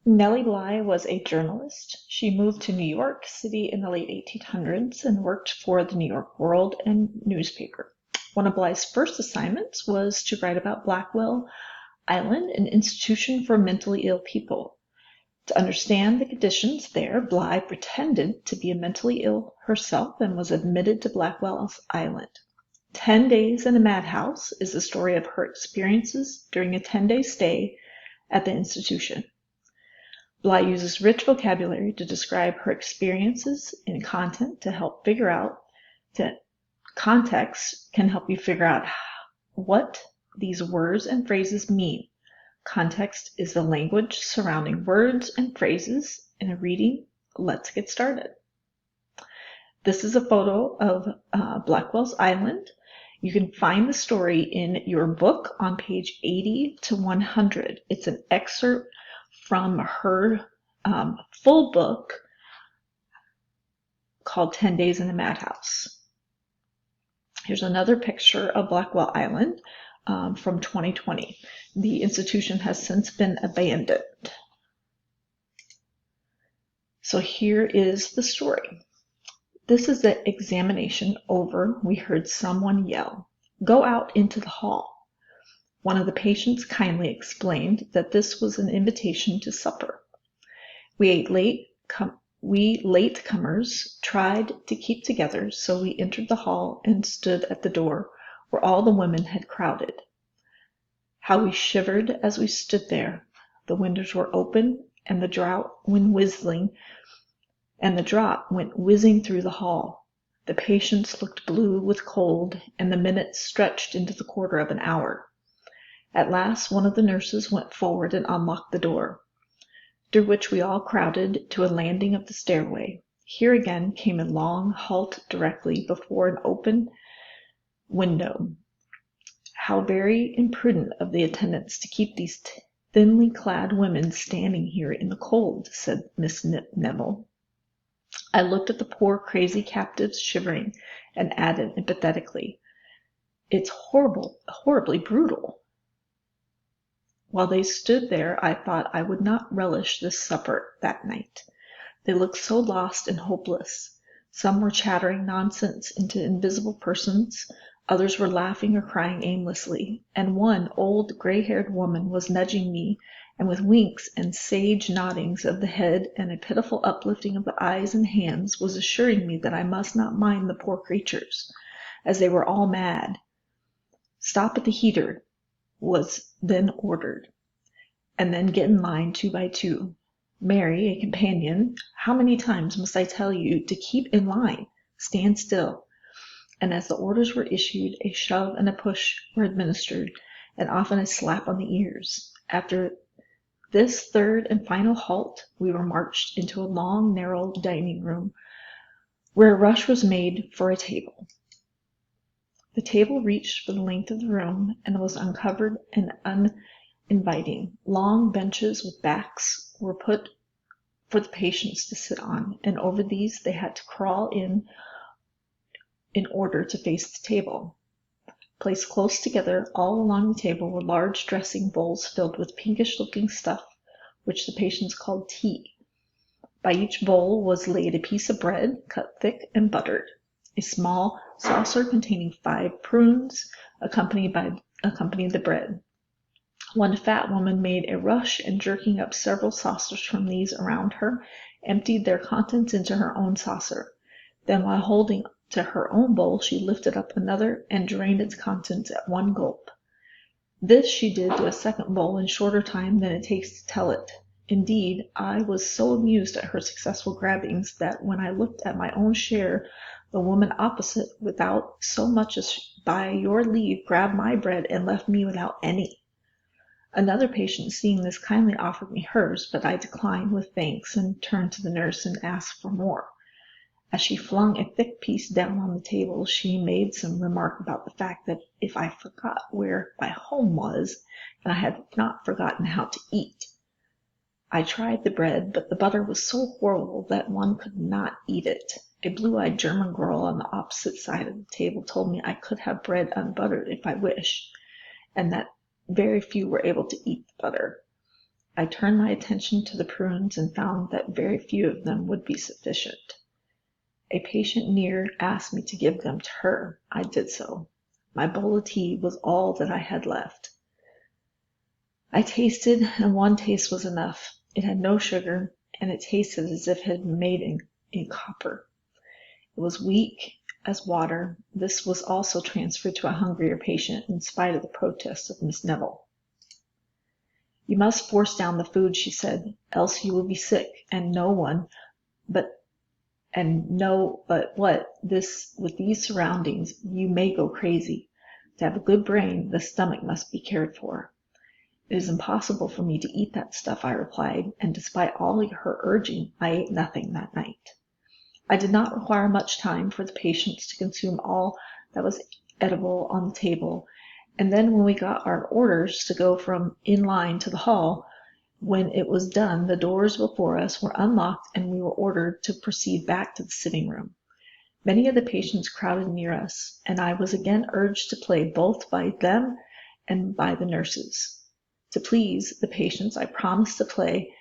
Nellie Bly was a journalist. She moved to New York City in the late 1800s and worked for the New York World and newspaper. One of Bly's first assignments was to write about Blackwell Island, an institution for mentally ill people. To understand the conditions there, Bly pretended to be mentally ill herself and was admitted to Blackwell's Island. 10 Days in a Madhouse is the story of her experiences during a 10-day stay at the institution. Bly uses rich vocabulary to describe her experiences in content to help figure out that context can help you figure out what these words and phrases mean. Context is the language surrounding words and phrases in a reading. Let's get started. This is a photo of Blackwell's Island. You can find the story in your book on page 80 to 100. It's an excerpt from her full book called 10 Days in the Madhouse. Here's another picture of Blackwell Island from 2020. The institution has since been abandoned. So here is the story. This is the examination over. We heard someone yell, "Go out into the hall." One of the patients kindly explained that this was an invitation to supper. We latecomers tried to keep together, so we entered the hall and stood at the door where all the women had crowded. How we shivered as we stood there. The windows were open and the draught went whizzing through the hall. The patients looked blue with cold, and the minutes stretched into the quarter of an hour. At last, one of the nurses went forward and unlocked the door, through which we all crowded to a landing of the stairway. Here again came a long halt directly before an open window. "How very imprudent of the attendants to keep these thinly clad women standing here in the cold," said Miss Neville. I looked at the poor crazy captives shivering and added empathetically, "It's horribly brutal." While they stood there, I thought I would not relish this supper that night. They looked so lost and hopeless. Some were chattering nonsense into invisible persons, others were laughing or crying aimlessly, and one old gray-haired woman was nudging me, and with winks and sage noddings of the head and a pitiful uplifting of the eyes and hands was assuring me that I must not mind the poor creatures, as they were all mad. "Stop at the heater," was then ordered, "and then get in line 2 by 2. Mary, a companion, how many times must I tell you to keep in line? Stand still." And as the orders were issued, a shove and a push were administered, and often a slap on the ears. After this third and final halt, we were marched into a long, narrow dining room, where a rush was made for a table. The table reached for the length of the room and was uncovered and uninviting. Long benches with backs were put for the patients to sit on, and over these they had to crawl in order to face the table. Placed close together all along the table were large dressing bowls filled with pinkish-looking stuff, which the patients called tea. By each bowl was laid a piece of bread, cut thick and buttered. A small saucer containing 5 prunes accompanied the bread. One fat woman made a rush and, jerking up several saucers from these around her, emptied their contents into her own saucer. Then, while holding to her own bowl, she lifted up another and drained its contents at one gulp. This she did to a second bowl in shorter time than it takes to tell it. Indeed, I was so amused at her successful grabbings that when I looked at my own share, the woman opposite, without so much as "by your leave," grabbed my bread and left me without any. Another patient, seeing this, kindly offered me hers, but I declined with thanks and turned to the nurse and asked for more. As she flung a thick piece down on the table, she made some remark about the fact that if I forgot where my home was, and I had not forgotten how to eat. I tried the bread, but the butter was so horrible that one could not eat it. A blue-eyed German girl on the opposite side of the table told me I could have bread unbuttered if I wished, and that very few were able to eat the butter. I turned my attention to the prunes and found that very few of them would be sufficient. A patient near asked me to give them to her. I did so. My bowl of tea was all that I had left. I tasted, and one taste was enough. It had no sugar, and it tasted as if it had been made in copper. It was weak as water. This was also transferred to a hungrier patient, in spite of the protests of Miss Neville. "You must force down the food," she said, "else you will be sick, and but what, this, with these surroundings, you may go crazy. To have a good brain, the stomach must be cared for." "It is impossible for me to eat that stuff," I replied, and despite all her urging, I ate nothing that night. I did not require much time for the patients to consume all that was edible on the table, and then when we got our orders to go from in line to the hall, when it was done, the doors before us were unlocked and we were ordered to proceed back to the sitting room. Many of the patients crowded near us, and I was again urged to play both by them and by the nurses. To please the patients, I promised to play,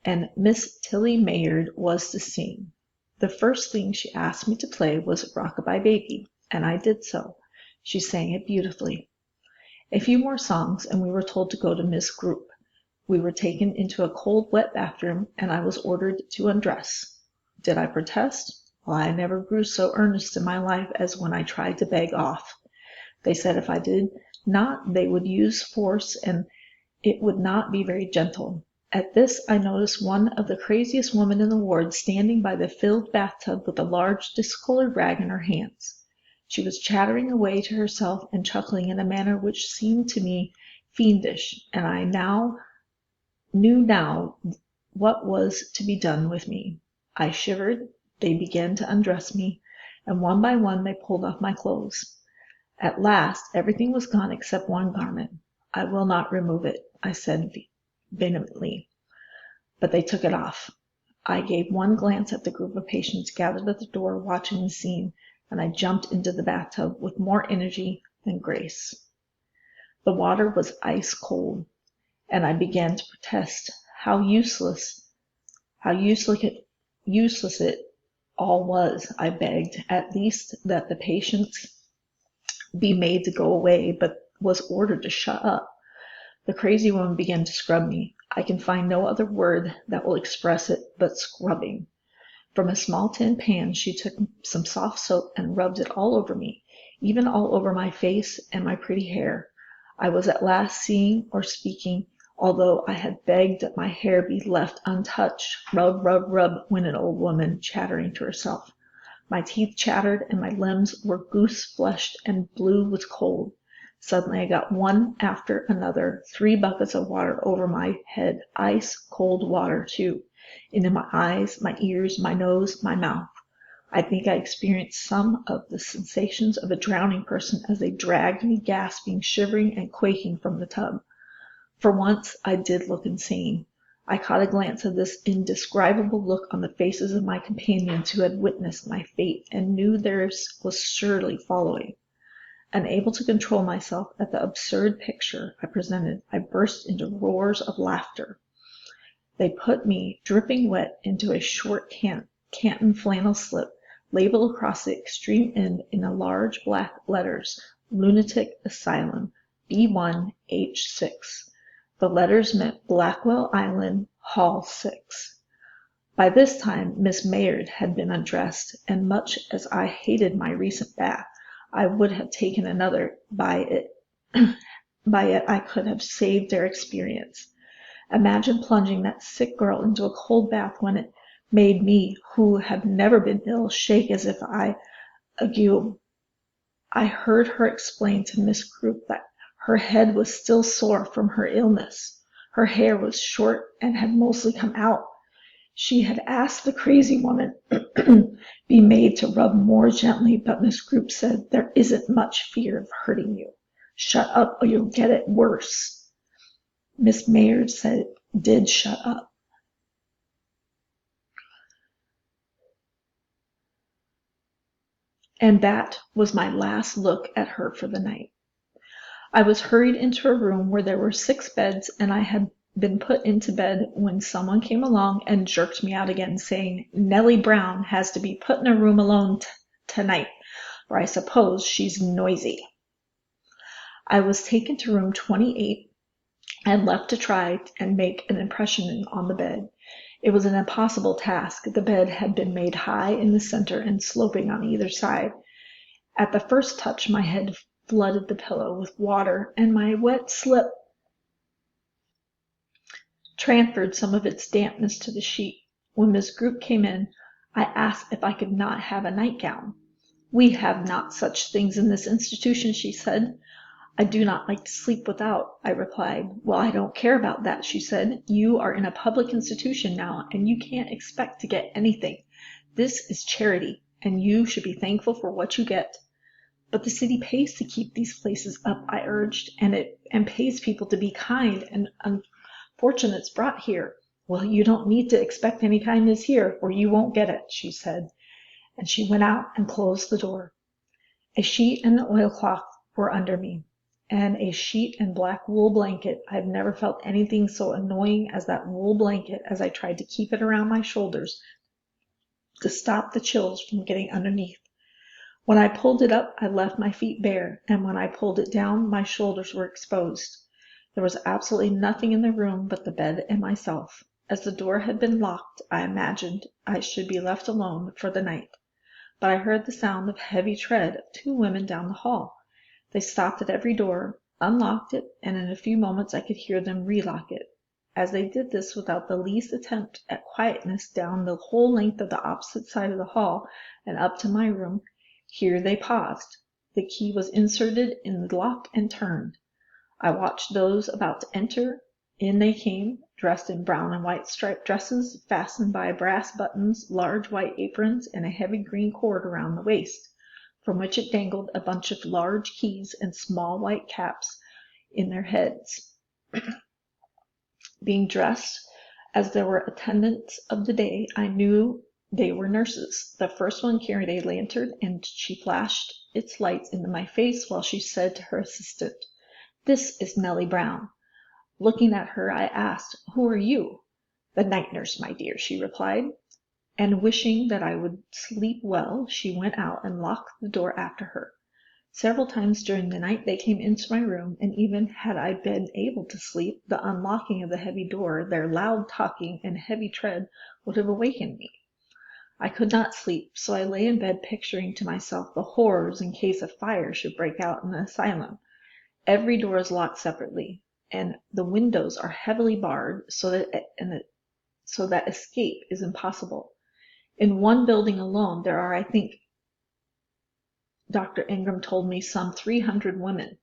and Miss Tilly Maynard was to sing. The first thing she asked me to play was "Rock-a-Bye Baby," and I did so. She sang it beautifully. A few more songs, and we were told to go to Miss Group. We were taken into a cold, wet bathroom, and I was ordered to undress. Did I protest? Well, I never grew so earnest in my life as when I tried to beg off. They said if I did not, they would use force, and it would not be very gentle. At this I noticed one of the craziest women in the ward standing by the filled bathtub with a large discolored rag in her hands. She was chattering away to herself and chuckling in a manner which seemed to me fiendish, and I knew what was to be done with me. I shivered. They began to undress me, and one by one they pulled off my clothes. At last everything was gone except one garment. "I will not remove it," I said vehemently. But they took it off. I gave one glance at the group of patients gathered at the door watching the scene, and I jumped into the bathtub with more energy than grace. The water was ice cold, and I began to protest how useless it all was. I begged, at least, that the patients be made to go away, but was ordered to shut up. The crazy woman began to scrub me. I can find no other word that will express it but scrubbing. From a small tin pan she took some soft soap and rubbed it all over me, even all over my face and my pretty hair. I was at last seeing or speaking, although I had begged that my hair be left untouched. "Rub, rub, rub," went an old woman, chattering to herself. My teeth chattered and my limbs were goose-fleshed and blue with cold. Suddenly I got one after another 3 buckets of water over my head, ice-cold water, too, into my eyes, my ears, my nose, my mouth. I think I experienced some of the sensations of a drowning person as they dragged me, gasping, shivering, and quaking from the tub. For once I did look insane. I caught a glance of this indescribable look on the faces of my companions who had witnessed my fate and knew theirs was surely following. Unable to control myself at the absurd picture I presented, I burst into roars of laughter. They put me, dripping wet, into a short canton flannel slip, labeled across the extreme end in large black letters, "Lunatic Asylum, B1H6. The letters meant Blackwell Island, Hall 6. By this time Miss Maynard had been undressed, and much as I hated my recent bath, I would have taken another. By it I could have saved their experience. Imagine plunging that sick girl into a cold bath when it made me, who have never been ill, shake as if ague. I heard her explain to Miss Group that her head was still sore from her illness. Her hair was short and had mostly come out. She had asked the crazy woman be made to rub more gently, but Miss Group said, "There isn't much fear of hurting you. Shut up or you'll get it worse." Miss Maynard did shut up. And that was my last look at her for the night. I was hurried into a room where there were 6 beds, and I had been put into bed when someone came along and jerked me out again, saying, "Nellie Brown has to be put in a room alone tonight, or I suppose she's noisy." I was taken to room 28 and left to try and make an impression on the bed. It was an impossible task. The bed had been made high in the center and sloping on either side. At the first touch, my head flooded the pillow with water, and my wet slip transferred some of its dampness to the sheet. When Miss Group came in, I asked if I could not have a nightgown. "We have not such things in this institution," she said. "I do not like to sleep without," I replied. "Well, I don't care about that," she said. "You are in a public institution now, and you can't expect to get anything. This is charity, and you should be thankful for what you get." "But the city pays to keep these places up," I urged, and pays people to be kind and unfortunates brought here." "Well, you don't need to expect any kindness here, or you won't get it," she said, and she went out and closed the door. A sheet and an oilcloth were under me, and a sheet and black wool blanket. I've never felt anything so annoying as that wool blanket as I tried to keep it around my shoulders to stop the chills from getting underneath. When I pulled it up, I left my feet bare, and when I pulled it down, my shoulders were exposed. There was absolutely nothing in the room but the bed and myself. As the door had been locked, I imagined I should be left alone for the night. But I heard the sound of heavy tread of 2 women down the hall. They stopped at every door, unlocked it, and in a few moments I could hear them relock it. As they did this without the least attempt at quietness down the whole length of the opposite side of the hall and up to my room, here they paused. The key was inserted in the lock and turned. I watched those about to enter. In they came, dressed in brown and white striped dresses, fastened by brass buttons, large white aprons, and a heavy green cord around the waist, from which it dangled a bunch of large keys and small white caps in their heads. Being dressed as there were attendants of the day, I knew they were nurses. The first one carried a lantern, and she flashed its lights into my face while she said to her assistant, "This is Nellie Brown." Looking at her, I asked, "Who are you?" "The night nurse, my dear," she replied. And wishing that I would sleep well, she went out and locked the door after her. Several times during the night they came into my room, and even had I been able to sleep, the unlocking of the heavy door, their loud talking, and heavy tread would have awakened me. I could not sleep, so I lay in bed picturing to myself the horrors in case a fire should break out in the asylum. Every door is locked separately, and the windows are heavily barred so that escape is impossible. In one building alone, there are, I think, Dr. Ingram told me, some 300 women.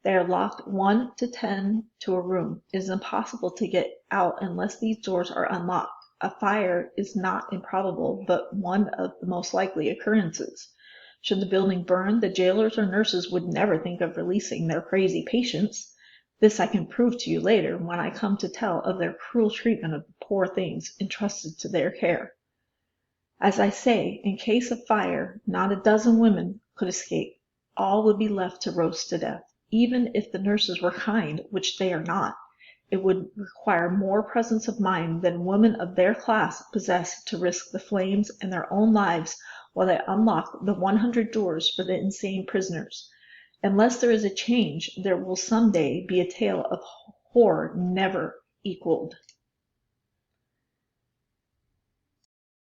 They are locked 1 to 10 to a room. It is impossible to get out unless these doors are unlocked. A fire is not improbable, but one of the most likely occurrences. Should the building burn, the jailers or nurses would never think of releasing their crazy patients. This I can prove to you later when I come to tell of their cruel treatment of the poor things entrusted to their care. As I say, in case of fire, not a dozen women could escape. All would be left to roast to death. Even if the nurses were kind, which they are not, it would require more presence of mind than women of their class possess to risk the flames and their own lives while they unlock the 100 doors for the insane prisoners. Unless there is a change, there will some day be a tale of horror never equaled.